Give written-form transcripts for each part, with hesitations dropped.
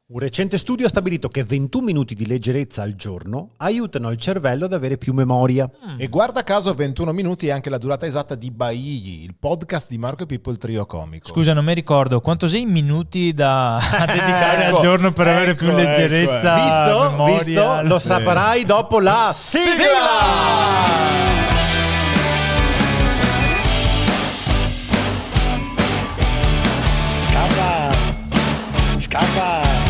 Un recente studio ha stabilito che 21 minuti di leggerezza al giorno aiutano il cervello ad avere più memoria. E guarda caso 21 minuti è anche la durata esatta di Baigli, il podcast di Marco e Pippo, il trio comico. Scusa, non mi ricordo quanto sei minuti da dedicare al giorno per avere più leggerezza. Visto? Lo saprai dopo la sigla! Scappa!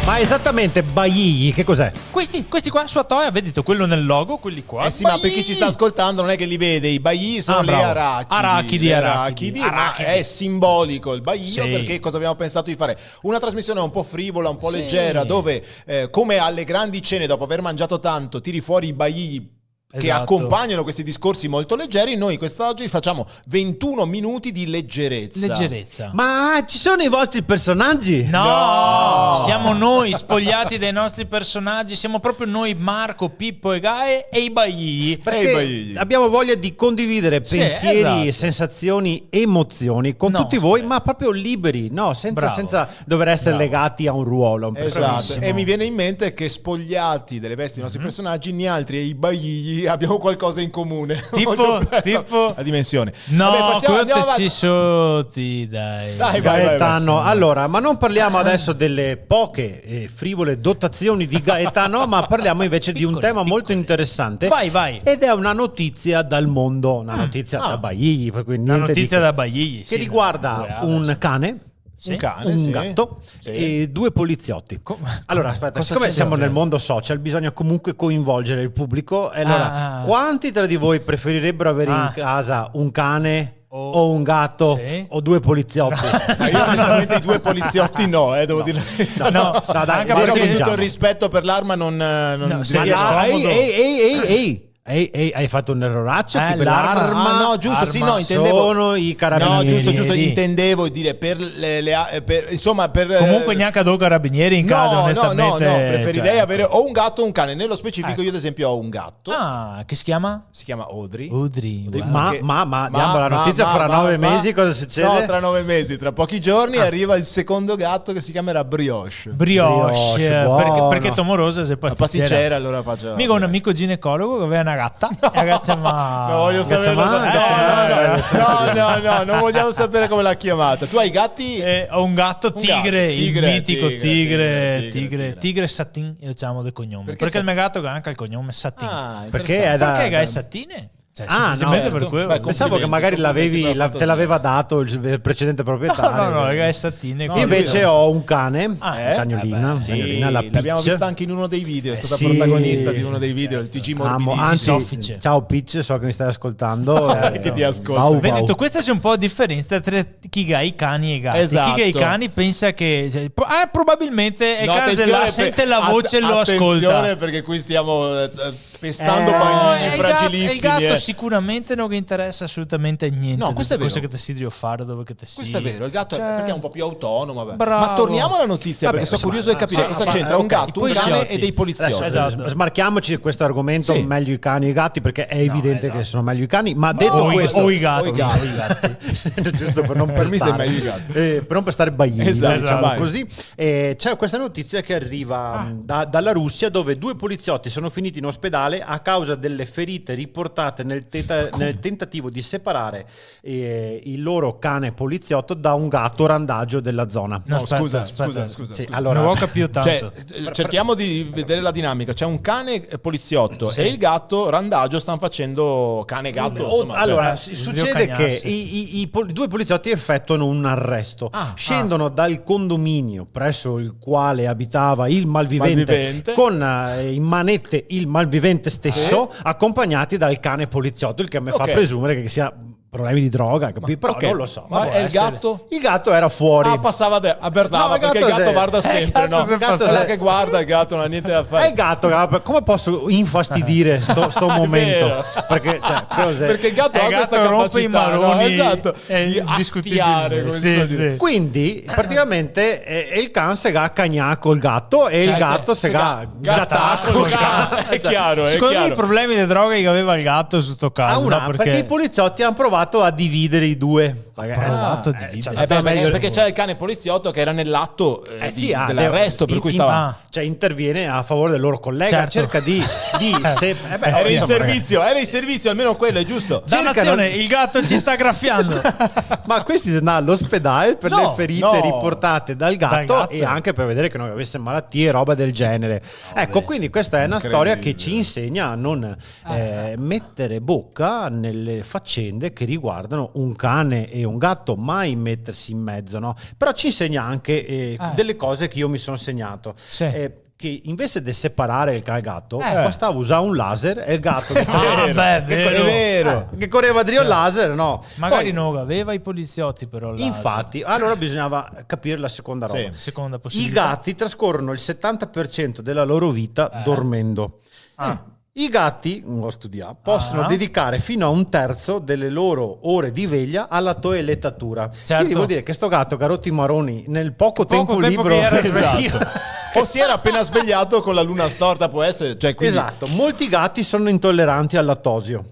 Ma esattamente Baigli, che cos'è? Questi qua su Atoia, vedete quello nel logo, quelli qua. Sì, ma per chi ci sta ascoltando non è che li vede, i Baigli sono le arachidi. Arachidi. Ma è simbolico il Baglio, Sì. perché cosa abbiamo pensato di fare? Una trasmissione un po' frivola, un po' leggera, dove come alle grandi cene, dopo aver mangiato tanto, tiri fuori i Baigli che accompagnano questi discorsi molto leggeri. Noi quest'oggi facciamo 21 minuti di leggerezza. Ma ci sono i vostri personaggi? No, siamo noi spogliati dai nostri personaggi, siamo proprio noi, Marco, Pippo e Gae e i Baigli. Perché abbiamo voglia di condividere Sì, pensieri, esatto. sensazioni, emozioni con tutti voi, ma proprio liberi, no? Senza dover essere legati a un ruolo. A un Esatto. Bravissimo. E mi viene in mente che spogliati delle vesti dei nostri personaggi, né altri e i Baigli abbiamo qualcosa in comune. Tipo la dimensione. no, Vabbè, andiamo avanti. si soti, dai. Vai, Gaetano, vai. allora, ma non parliamo adesso delle poche e frivole dotazioni di Gaetano, ma parliamo invece di un tema molto interessante. Vai. Ed è una notizia dal mondo, una notizia da Baigli, per cui Una niente notizia di da Baigli, che sì, riguarda un cane. Un cane, Un gatto e due poliziotti. Allora, aspetta, cosa siccome c'è siamo dentro? nel mondo social, bisogna comunque coinvolgere il pubblico. E allora, quanti tra di voi preferirebbero avere in casa un cane o un gatto o due poliziotti? Ma io onestamente i due poliziotti devo dire. No, dai, anche Ma perché con tutto il rispetto per l'arma non se ma riesco- dai, scomodo. Ehi, hai fatto un erroraccio qui per l'arma. l'arma. no, giusto, sì, Arma no, intendevo. sono i carabinieri. No, giusto, intendevo dire per insomma per comunque neanche ad carabinieri in casa, no, onestamente. preferirei cioè, avere o un gatto o un cane. Nello specifico io ad esempio ho un gatto. che si chiama? Si chiama Audrey. Udri. wow. Ma diamo la notizia fra 9 mesi, cosa succede? No, tra 9 mesi, tra pochi giorni arriva il secondo gatto che si chiamerà Brioche. Brioche, buono. perché Tomorosa sei La pasticcera, allora faccio. Mica un amico ginecologo che aveva una gatta. Ragazzi, ma No, voglio sapere. No, non vogliamo sapere come l'ha chiamata. Tu hai gatti? ho un gatto tigre, il mitico tigre. tigre Satin, io chiamo del cognome. Perché il mio gatto ha anche il cognome Satin. Perché è Perché Gai Satine? Cioè, semplicemente no, per quello. Beh, pensavo che magari te l'aveva dato il precedente proprietario. No, Gai Satine. Io invece ho un cane, un Eh? cagnolina, Sì, cagnolina, la l'abbiamo Peach. vista anche in uno dei video, è stata Sì. protagonista di uno dei video, il TG morbidissimo. Anzi, soffice. ciao Peach, so che mi stai ascoltando. Che ti ascolta. Bau, Avete bau. detto, questa c'è un po' di differenza tra chi ha i cani e i gatti. Esatto. Chi ha i cani pensa che probabilmente è No, casa attenzione, sente la voce e lo ascolta. Attenzione perché qui stiamo pestando No, bambini è il fragilissimi. gatto sicuramente non gli interessa assolutamente niente. No, questo è cosa vero. che desidero fare, dove che te sia. Questo è vero, il gatto Cioè, è perché è un po' più autonomo. Vabbè. bravo. Ma torniamo alla notizia, Vabbè, perché sono insomma, curioso di capire cosa c'entra un gatto, un i cane poliziotti. e dei poliziotti. Adesso, Esatto. smarchiamoci questo argomento, Sì. meglio i cani e i gatti, perché è evidente che sono meglio i cani, ma detto questo o i gatti. giusto per non Per me sei pestare, meglio i gatti. per non pestare Baglini, Esatto, diciamo vai. così. C'è questa notizia che arriva dalla Russia, dove due poliziotti sono finiti in ospedale a causa delle ferite riportate nel tentativo di separare il loro cane poliziotto da un gatto randagio della zona. No, No, aspetta. scusa. Sì, Non allora, ho capito tanto. Cioè, cerchiamo di vedere la dinamica. C'è un cane poliziotto e il gatto randagio stanno facendo cane e gatto. insomma, allora, cioè, succede che cagnarsi. i due poliziotti effettuano un arresto, scendono dal condominio presso il quale abitava il malvivente. Con in manette il malvivente stesso, accompagnati dal cane poliziotto, il che mi fa presumere che sia problemi di droga, capito? Però non lo so. Ma Può è il essere. gatto? Il gatto era fuori. Passava a Bernava, No, il perché il gatto gatto se- guarda sempre, il no? gatto se Il gatto passa- che guarda, il gatto non ha niente da È fare. il gatto, come posso infastidire sto momento? vero. Perché, cos'è? Perché il gatto Il ha gatto questa rompe i capacità, no? maroni, Esatto, è di indiscutibile. astiare, come Sì, si suol sì. dire. Quindi praticamente il can se ga cagnà col gatto e il gatto se ga gattà col cane. È chiaro, è Secondo me i chiaro. problemi di droga che aveva il gatto su sto caso. Perché i poliziotti hanno provato a dividere i due. provato a dividere. Perché c'era il cane poliziotto che era nell'atto dell'arresto, per cui stava... Cioè interviene a favore del loro collega, cerca di era in servizio, almeno quello è giusto. Dannazione, il gatto ci sta graffiando. Ma questi sono all'ospedale per le ferite riportate dal gatto e anche per vedere che non avesse malattie e roba del genere. Ecco, quindi questa è una storia che ci insegna a non mettere bocca nelle faccende che riguardano un cane e un gatto, mai mettersi in mezzo, no? Però ci insegna anche delle cose che io mi sono segnato. Che invece di separare il cane e il gatto bastava usare un laser e il gatto che correva dritto al laser, no? Magari non aveva i poliziotti, però infatti, allora bisognava capire la seconda roba. Seconda possibilità. I gatti trascorrono il 70% della loro vita dormendo. I gatti, l'ho studiato, possono dedicare fino a un terzo delle loro ore di veglia alla toelettatura. Quindi vuol dire che sto gatto che ha rotto i maroni nel poco tempo libero che era sveglio. O si era appena svegliato con la luna storta, può essere. Quindi... Esatto, molti gatti sono intolleranti al lattosio.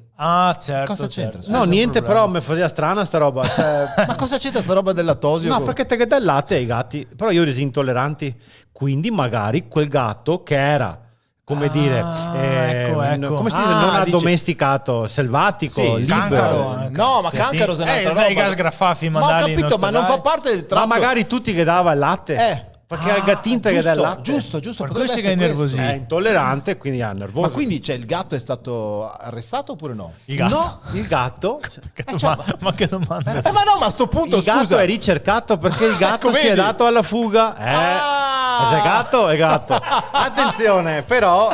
Certo. Cosa c'entra? No, niente, però mi faceva strana sta roba. Ma cosa c'entra sta roba del lattosio? No, perché te che dai il latte ai gatti, però io resi intolleranti. Quindi magari quel gatto che era, come dire, come si dice, non addomesticato, selvatico, libero. Cancaro. No, ma cancaro se ne dai gas graffafi, ma ho capito, ma non fa parte del tratto. Ma magari tutti che dava il latte. Perché il gattino che dà il latte. Giusto. Per questo che è nervosino. È intollerante, quindi è nervoso. Ma quindi il gatto è stato arrestato oppure no? Il gatto? No, il gatto. Ma che domanda? Ma no, ma a sto punto, il gatto è ricercato perché il gatto si è dato alla fuga. Se gatto è gatto. Attenzione, però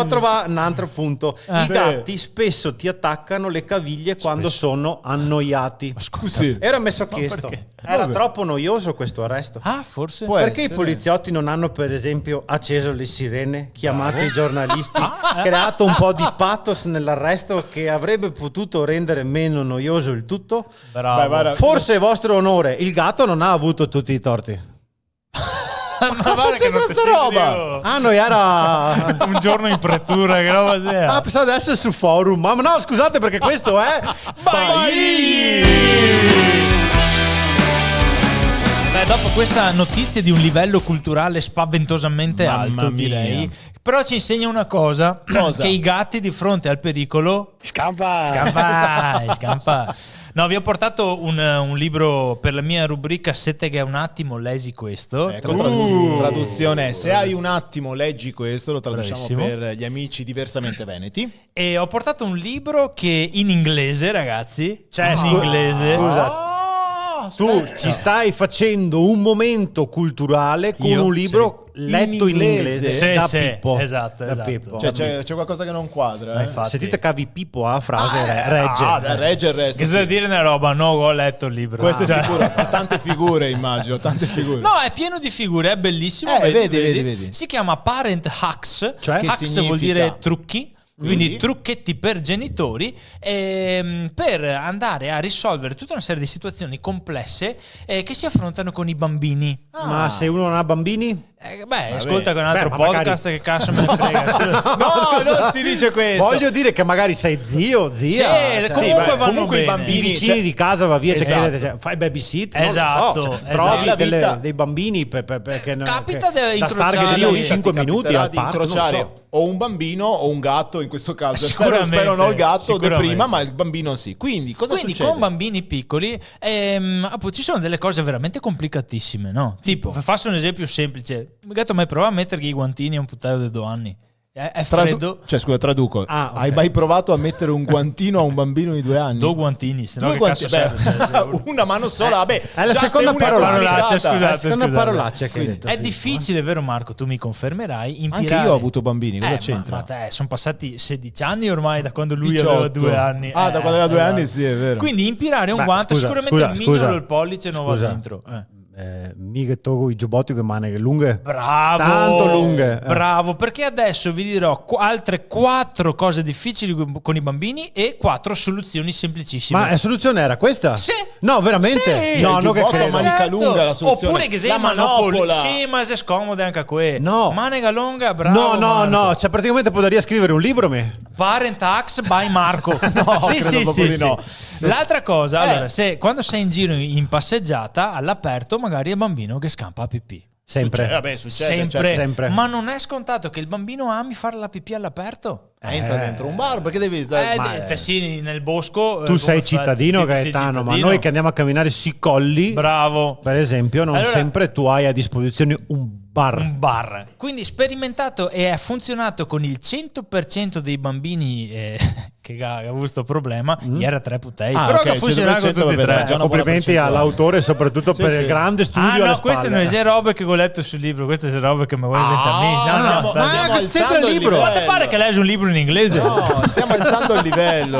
trova un altro punto. I gatti spesso ti attaccano le caviglie quando sono annoiati. Scusi. Era messo chiesto. Era troppo noioso questo arresto. Forse. Perché i poliziotti non hanno, per esempio, acceso le sirene, chiamato i giornalisti, creato un po' di pathos nell'arresto che avrebbe potuto rendere meno noioso il tutto? Bravo. Forse, vostro onore, il gatto non ha avuto tutti i torti. Ma cosa c'entra questa roba? Noi era un giorno in pretura, che roba c'era? Pensavo adesso è sul forum. Ma no, scusate, perché questo è dopo questa notizia di un livello culturale spaventosamente alto, direi, però ci insegna una cosa? Che i gatti di fronte al pericolo scampa. No, vi ho portato un libro per la mia rubrica Se te che è un attimo lesi questo. Traduzione: se hai un attimo leggi questo, lo traduciamo per gli amici diversamente veneti. E ho portato un libro che in inglese, ragazzi, in inglese. Scusa. Tu ci stai facendo un momento culturale con un libro letto in inglese da Pippo. Esatto. Pippo. C'è qualcosa che non quadra. Sentite cavi Pippo a frase regge il resto. Che dire una roba? No, ho letto il libro. Questo è sicuro. Ha tante figure, immagino. Tante figure. No, è pieno di figure, è bellissimo. Vedi. Si chiama Parent Hacks. Cioè? Hacks vuol dire trucchi. Quindi trucchetti per genitori per andare a risolvere tutta una serie di situazioni complesse che si affrontano con i bambini. Ma se uno non ha bambini? Ascolta con un altro podcast, magari... che cazzo me ne frega. No, non si dice questo. Voglio dire che magari sei zio, zia. Comunque i bambini, i vicini di casa va via, fai babysit. Esatto. Trovi dei bambini perché capita da starghe 5 minuti al parco, incrociare o un bambino o un gatto in questo caso. Spero non il gatto prima, ma il bambino sì. Quindi succede? Con bambini piccoli ci sono delle cose veramente complicatissime, no? Tipo, faccio un esempio semplice. Il gatto mai provato a mettergli i guantini a un puttaio di 2 anni? È freddo. Traduco. Hai mai provato a mettere un guantino a un bambino di 2 anni? 2 guantini, se no che cazzo serve? Una mano sola, è la seconda parolaccia. Scusate. Parolaccia che hai detto. È difficile, vero Marco? Tu mi confermerai. Anche io ho avuto bambini, cosa c'entra? Ma te, sono passati 16 anni ormai da quando lui aveva 2 anni. Da quando aveva 2 anni, sì, è vero. Quindi impirare un guanto, sicuramente il mignolo il pollice non va dentro. Mica tocco i giubbotti che maniche lunghe. Bravo, tanto lunghe. Bravo, perché adesso vi dirò altre 4 cose difficili con i bambini e 4 soluzioni semplicissime. Ma la soluzione era questa? Sì. No, veramente? Sì. No, non che credo. Manica lunga la soluzione. Oppure che sei la manopola. Sì, ma sei scomoda anche a quello. No. Manica lunga, bravo. No, cioè praticamente potrei scrivere un libro me. Parent Axe by Marco. No, credo proprio di no. L'altra cosa, allora, quando sei in giro in passeggiata all'aperto, magari è il bambino che scampa a pipì. Sempre. Succede. Sempre. Ma non è scontato che il bambino ami fare la pipì all'aperto. Entra dentro un bar, perché devi stare Sì, nel bosco. Tu sei cittadino, Gaetano, ma noi che andiamo a camminare sui colli, bravo, per esempio, non sempre tu hai a disposizione un bar. Quindi sperimentato e ha funzionato con il 100% dei bambini che ha avuto questo problema. Era 3 putei, però che funzionava con tutti e 3. Complimenti all'autore, soprattutto per il grande studio alle spalle. Queste non sono robe che ho letto sul libro, queste sono robe che mi vuoi inventare. Ma c'entra il libro? Quanto pare che leggi un libro in inglese? No, stiamo alzando il livello.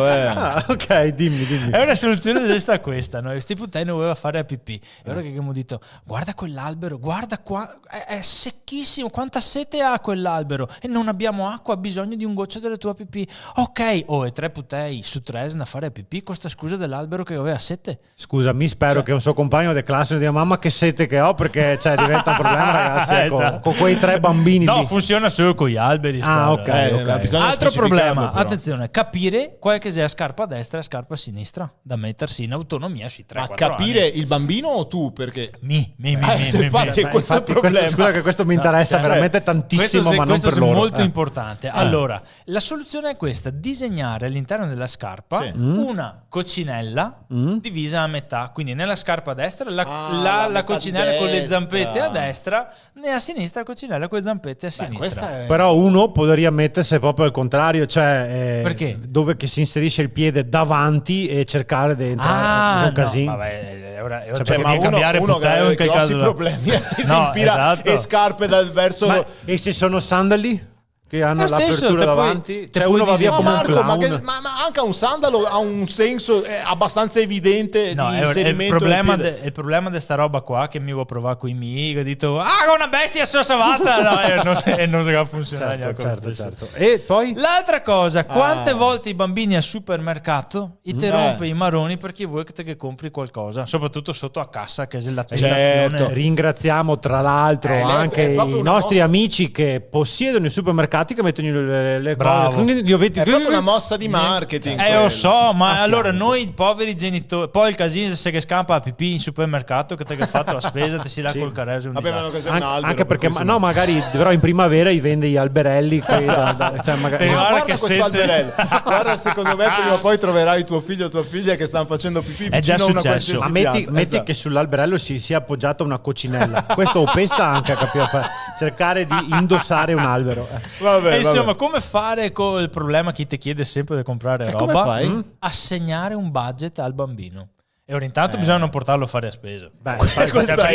Ok, dimmi. È una soluzione questa, questa, no? Sti putei non voleva fare a pipì. E ora che abbiamo detto, guarda quell'albero, guarda qua, è secchissimo, quanta sete ha quell'albero e non abbiamo acqua, ha bisogno di un goccio della tua pipì. Ok, e 3 putei su 3 a fare pipì con sta scusa dell'albero che aveva sete. Scusa, mi spero che un suo compagno di classe non dica mamma che sete che ho, perché diventa un problema, ragazzi, esatto. con quei 3 bambini lì. Funziona solo con gli alberi. Ok. Altro problema, attenzione, capire qual è che sia scarpa a destra e scarpa a sinistra, da mettersi in autonomia sui 3-4 Ma capire anni. il bambino o tu? Perché Infatti, questo è il problema. Scusa che questo mi interessa veramente tantissimo, ma non per loro. Questo è molto importante. Allora, la soluzione è questa: disegnare all'interno della scarpa una coccinella divisa a metà. Quindi nella scarpa a destra la coccinella con le zampette a destra, e a sinistra la coccinella con le zampette a sinistra. Però uno potrebbe mettersi proprio al contrario, cioè perché? Dove che si inserisce il piede davanti e cercare di entrare. È un casino. Vabbè, ora ma cambiare uno che ha grossi caso problemi si impira e scarpe dal verso. E se sono sandali che hanno l'apertura davanti, cioè uno va via come un clown. Ma anche un sandalo ha un senso abbastanza evidente di inserimento. Il problema di sta roba qua che mi vuoi provare con i miei, ho detto una bestia sono salvata, non si va a funzionare. Certo. E poi l'altra cosa, quante volte i bambini al supermercato rompe i maroni perché vuoi che compri qualcosa, soprattutto sotto a cassa, che è la tentazione. Ringraziamo tra l'altro anche i nostri amici che possiedono il supermercato, che mettono le cose. È proprio una mossa di marketing. Lo so, ma allora noi poveri genitori, poi il casino se che scampa a pipì in supermercato, che ti ha fatto la spesa, ti si dà col carese anche perché magari però in primavera gli vende gli alberelli. Guarda questo alberello. Guarda, secondo me prima o poi troverai tuo figlio o tua figlia che stanno facendo pipì vicino a una qualsiasi pianta. Ma metti che sull'alberello si sia appoggiata una coccinella. Questo pesta anche, capito? Per cercare di indossare un albero. Insomma, come fare con il problema che ti chiede sempre di comprare roba? Come fai? Assegnare un budget al bambino. E ora intanto bisogna non portarlo a fare a spesa. Perché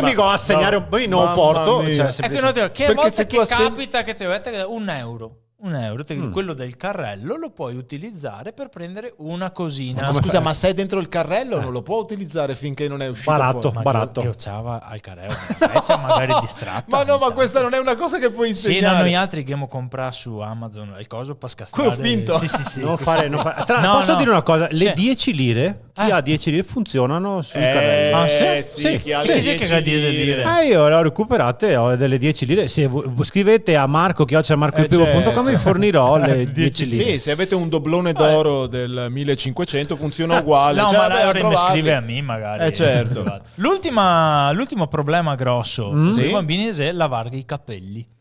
mi devo assegnare poi non porto? Che volta che capita che ti avete €1. Quello del carrello lo puoi utilizzare per prendere una cosina. Scusa, ma sei dentro il carrello non lo può utilizzare finché non è uscito baratto. Che ciava al carrello, magari distratta. Ma questa non è una cosa che puoi insegnare. Sì, noi altri che abbiamo comprato su Amazon il coso per scastrare. Ho finto. Sì. Non fare. Posso dire una cosa? Le 10 lire, chi ha 10 lire funzionano sul carrello. Sì, chi ha 10 lire. Io le ho recuperate, ho delle 10 lire. Se scrivete a marco@marcoipivo.com vi fornirò le 10 lire. Sì, se avete un doblone d'oro del 1500 funziona uguale. No, ma ora mi scrive a me magari. Certo. L'ultimo problema grosso dei bambini è lavare i capelli.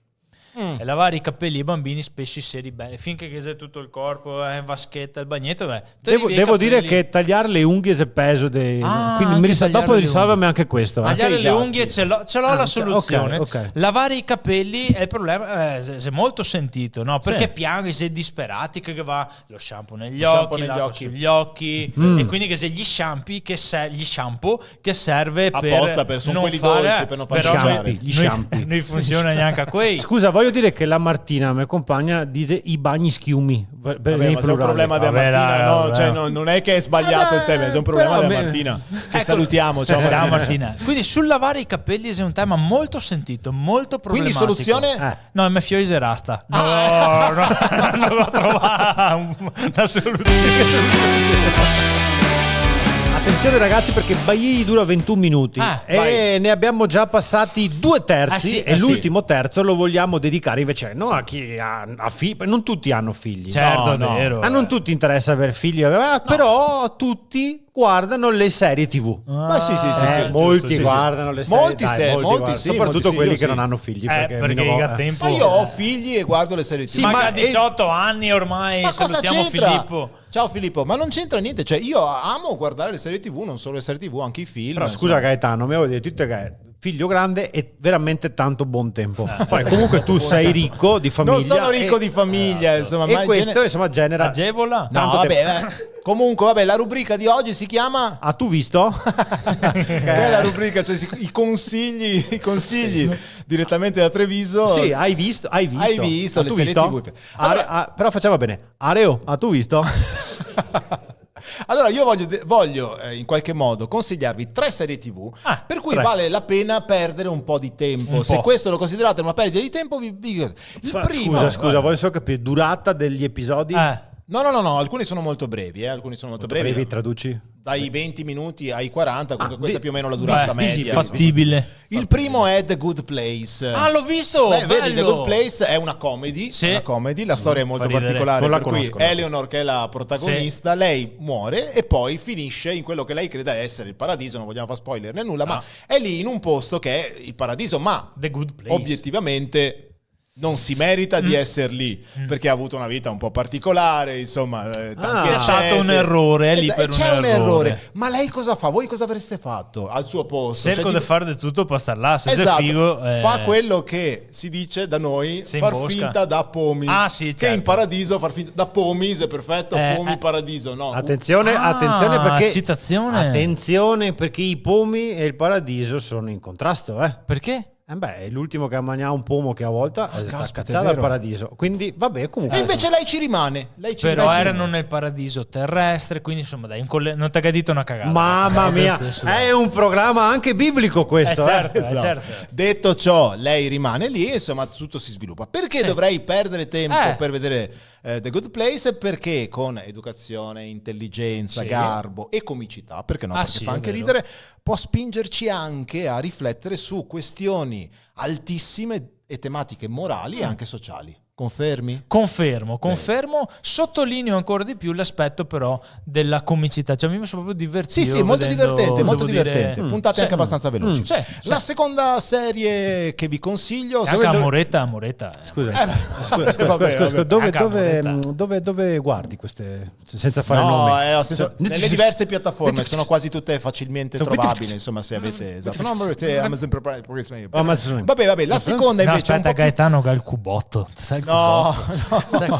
E lavare i capelli ai bambini spesso seri bene finché che sei tutto il corpo, vaschetta, il bagnetto. Devo dire che tagliare le unghie è peso quindi dopo risolvermi anche questo. Tagliare le unghie ce l'ho la soluzione. Okay. Lavare i capelli è il problema, è molto sentito, no? Perché piangi, sei disperati che va lo shampoo negli occhi, sugli occhi e quindi che se gli shampoo che serve apposta per sono quelli dolci per non far gli shampoo. Non funziona neanche a quei. Scusa, voglio dire che la Martina, mia compagna, dice i bagni schiumi. Ma è un problema della Martina, no? Cioè, non è che è sbagliato il tema, è un problema della Martina. Che salutiamo, ciao Martina. Quindi sul lavare i capelli è un tema molto sentito, molto problematico. Quindi soluzione? No, me fioise rasta. No, non ho trovato una soluzione. Attenzione ragazzi, perché Bailly dura 21 minuti e ne abbiamo già passati 2/3 e l'ultimo terzo lo vogliamo dedicare invece a chi ha figli. Non tutti hanno figli. Certo, è vero. A non tutti interessa avere figli, però tutti guardano le serie TV. Sì. Molti guardano le serie. Molti, soprattutto quelli che non hanno figli. Perché tempo. Ma io ho figli e guardo le serie TV. Sì, ma a 18 anni ormai salutiamo Filippo. Ciao Filippo, ma non c'entra niente, cioè io amo guardare le serie TV, non solo le serie TV, anche i film. Però scusa Gaetano, mi avevo detto che figlio grande e veramente tanto buon tempo. Poi comunque tu sei ricco di famiglia. Non sono ricco di famiglia, insomma. E questo insomma genera... Agevola? No, vabbè. Comunque, la rubrica di oggi si chiama... Ah, tu visto? Che è la rubrica, cioè i consigli direttamente da Treviso. Sì, hai visto le serie TV. Però facciamo bene. Areo, tu visto? Allora io voglio in qualche modo consigliarvi 3 serie TV per cui vale la pena perdere un po' di tempo. Se questo lo considerate una perdita di tempo, Scusa, voglio solo capire durata degli episodi. No, alcuni sono molto brevi, alcuni sono molto brevi. Traduci? Dai 20 minuti ai 40, comunque questa è più o meno la durata media. Fattibile. Il primo è The Good Place. Ah, l'ho visto! Vedi, The Good Place è una comedy. Sì. Una comedy. La storia è molto particolare. Per cui Eleanor, che è la protagonista, lei muore e poi finisce in quello che lei crede essere il paradiso. Non vogliamo far spoiler né nulla, ma è lì in un posto che è il paradiso, ma The Good Place. Obiettivamente non si merita di essere lì perché ha avuto una vita un po' particolare, insomma, c'è stato un errore lì per un errore. Ma lei cosa fa? Voi cosa avreste fatto al suo posto? Cerco di fare di tutto per star là, se esatto, sei figo, fa quello che si dice da noi, far finta da pomi. Sì, certo. Che in paradiso far finta da pomi, se perfetto, pomi paradiso, no. Attenzione perché citazione. Attenzione perché i pomi e il paradiso sono in contrasto, Perché? È l'ultimo che ha mangiato un pomo che a volta sta cacciato al paradiso. Quindi vabbè, comunque. E invece lei ci rimane. Però erano nel paradiso terrestre, quindi insomma dai, non ti ha dito una cagata. Mamma mia, è un programma anche biblico questo. Certo. Detto ciò, lei rimane lì e insomma tutto si sviluppa. Perché dovrei perdere tempo per vedere The Good Place? Perché con educazione, intelligenza, garbo e comicità, perché no? Perché fa anche ridere, può spingerci anche a riflettere su questioni altissime e tematiche morali e anche sociali. Confermi? Confermo. Sottolineo ancora di più l'aspetto però della comicità. Cioè, mi sono proprio divertito. Sì, molto divertente. Puntate anche abbastanza veloci. La seconda serie che vi consiglio... Amoretta. Scusa, dove guardi queste? Senza fare nomi. Nelle diverse piattaforme, sono quasi tutte facilmente trovabili, insomma, se avete... Vabbè, la seconda invece... Aspetta, Gaetano ha il cubotto. No.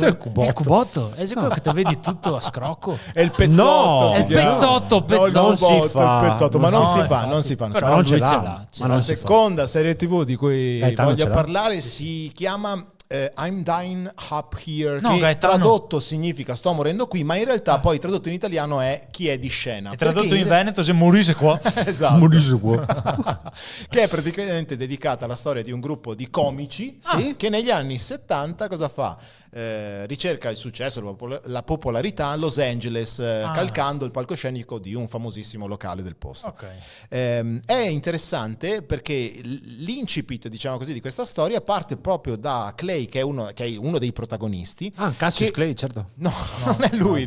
Il cubotto è quello che te vedi tutto a scrocco. È il pezzotto. È il pezzotto. Non si fa. Ma non si fa. Però non ce l'ha. La seconda serie TV di cui voglio parlare si chiama I'm Dying Up Here, che tradotto significa sto morendo qui, ma in realtà poi tradotto in italiano è chi è di scena. E tradotto in Veneto se morisse qua. Esatto. Morisse qua. Che è praticamente dedicata alla storia di un gruppo di comici che negli anni 70 cosa fa? Ricerca il successo, la popolarità a Los Angeles, calcando il palcoscenico di un famosissimo locale del posto. È interessante perché l'incipit, diciamo così, di questa storia parte proprio da Clay, che è uno dei protagonisti. Cassius Clay, certo. No, non è lui,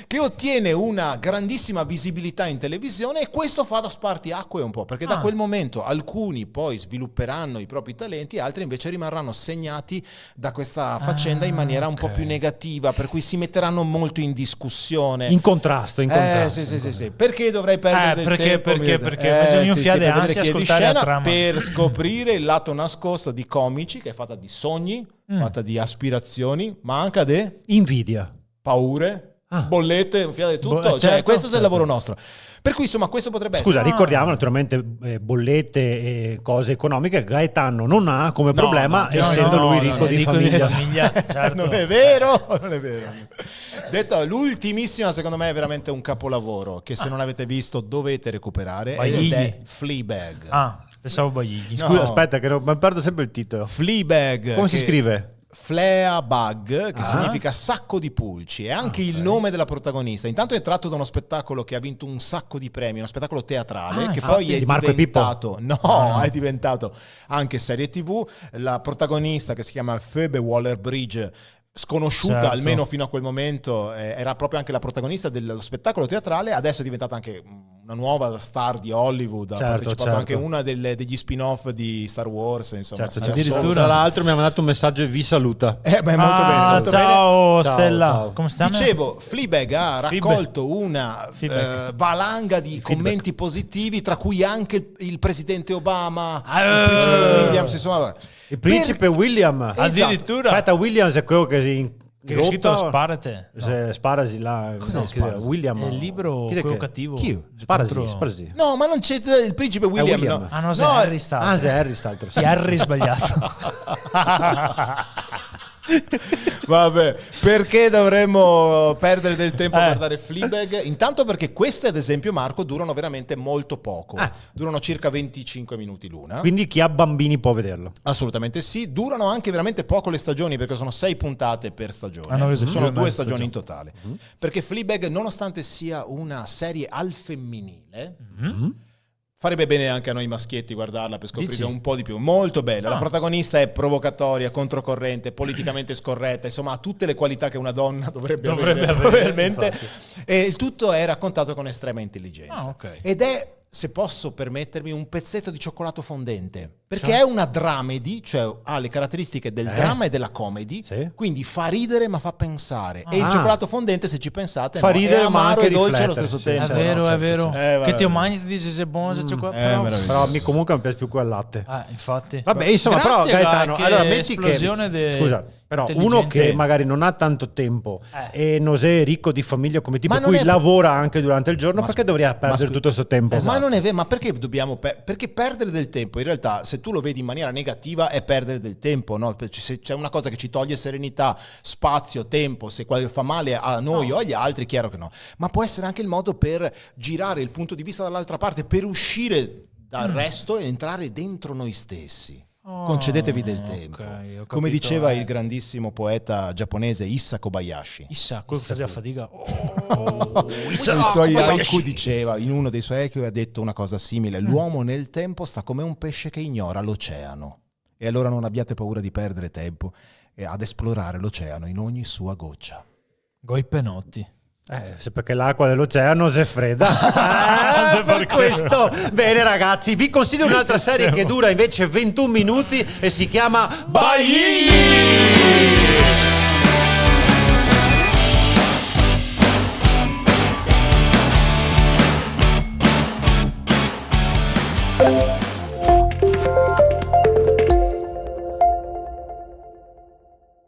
che ottiene una grandissima visibilità in televisione, e questo fa da spartiacque un po', perché da quel momento alcuni poi svilupperanno i propri talenti, altri invece rimarranno segnati da questa faccenda in maniera un po' più negativa, per cui si metteranno molto in discussione, in contrasto. Sì. Perché dovrei perdere del tempo? Perché bisogna fiare ansia, ascoltare la trama per scoprire il lato nascosto di Comici, che è fatta di sogni, fatta di aspirazioni, ma anche di invidia, paure, bollette, fiare di tutto. Questo è il lavoro nostro. Per cui insomma questo potrebbe essere... ricordiamo naturalmente bollette e cose economiche Gaetano non ha come problema, essendo lui ricco di famiglia. Certo. Non è vero. Detto, l'ultimissima secondo me è veramente un capolavoro che se non avete visto dovete recuperare, ed è Fleabag. Pensavo Baigli. Scusa, aspetta che mi perdo sempre il titolo. Fleabag. Come si scrive? Flea Bug, che significa sacco di pulci, è anche il nome della protagonista. Intanto è tratto da uno spettacolo che ha vinto un sacco di premi, uno spettacolo teatrale che poi è diventato, è diventato anche serie TV. La protagonista, che si chiama Phoebe Waller-Bridge, sconosciuta almeno fino a quel momento, era proprio anche la protagonista dello spettacolo teatrale, adesso è diventata anche una nuova star di Hollywood, ha partecipato anche a una degli spin-off di Star Wars, insomma. Addirittura tra l'altro mi ha mandato un messaggio e vi saluta. Ma è molto bene. Ciao Stella. Ciao. Come stai? Dicevo, Fleabag ha raccolto una valanga di commenti positivi, tra cui anche il presidente Obama, il principe Williams, insomma. Il principe William, addirittura. Aspetta, Williams è quello che è scritto Sparate. Sparasi là. Cos'è Sparasi? William. È il libro quello cattivo. Chi? Sparasi. No, ma non c'è il principe William. William. No. Ah no, Harry Styles. Harry Styles. Harry sbagliato. Vabbè, perché dovremmo perdere del tempo a guardare Fleabag? Intanto perché queste, ad esempio, Marco, durano veramente molto poco. Durano circa 25 minuti l'una. Quindi chi ha bambini può vederlo. Assolutamente sì. Durano anche veramente poco le stagioni, perché sono 6 puntate per stagione. Sono 2 stagioni in totale. Perché Fleabag, nonostante sia una serie al femminile, farebbe bene anche a noi maschietti guardarla per scoprire un po' di più. Molto bella. La protagonista è provocatoria, controcorrente, politicamente scorretta, insomma ha tutte le qualità che una donna dovrebbe avere probabilmente. Infatti. E il tutto è raccontato con estrema intelligenza. Ed è, se posso permettermi, un pezzetto di cioccolato fondente. Perché è una dramedy, cioè ha le caratteristiche del dramma e della comedy, quindi fa ridere ma fa pensare. E il cioccolato fondente, se ci pensate, fa ridere, è amaro ma e dolce allo stesso tempo. È vero. Che ti mangi e ti dici se è buono, se cioccolato. Però comunque mi piace più quel latte. Infatti. Vabbè, insomma, però Gaetano, allora metti che scusa, però uno che magari non ha tanto tempo e non è ricco di famiglia come tipo cui lavora anche durante il giorno, perché dovrebbe perdere tutto questo tempo? Ma non è vero, ma perché dobbiamo perché perdere del tempo? In realtà, se tu lo vedi in maniera negativa, è perdere del tempo, no? Se c'è una cosa che ci toglie serenità, spazio, tempo, se fa male a noi o agli altri, chiaro che no. Ma può essere anche il modo per girare il punto di vista dall'altra parte, per uscire dal resto e entrare dentro noi stessi. Concedetevi del tempo. Come diceva il grandissimo poeta giapponese Issa Kobayashi. Quello che faceva fatica. Sui suoi haiku diceva, in uno dei suoi haiku ha detto una cosa simile: l'uomo nel tempo sta come un pesce che ignora l'oceano. E allora non abbiate paura di perdere tempo ad esplorare l'oceano in ogni sua goccia. Goi Penotti. Perché l'acqua dell'oceano si è fredda. Per questo. Bene ragazzi, vi consiglio un'altra serie che dura invece 21 minuti e si chiama Bailì.